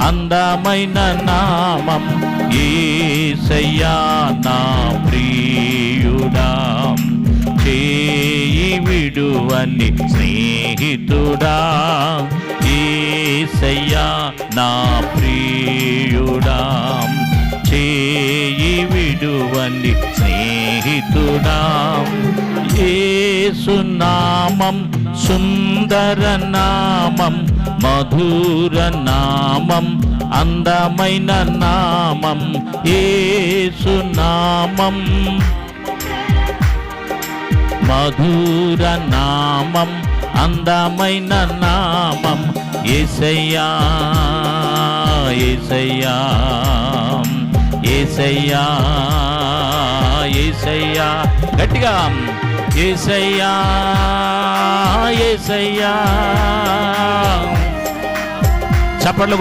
అందమైన నామం యేసయ్యా నా ప్రియుడా, చేయి విడువని స్నేహితుడా, యేసయ్యా నా ప్రియుడా, చేయి విడువని స్నేహితుడా. యేసు నామం సుందర నామం, మధుర నామం, అందమైన నామం యేసు నామం, మధుర నామం, అందమైన నామం యేసయ్యా, యేసయ్యా, యేసయ్యా, యేసయ్యా. గట్టిగా యేసయ్యా, యేసయ్యా. చప్పట్లు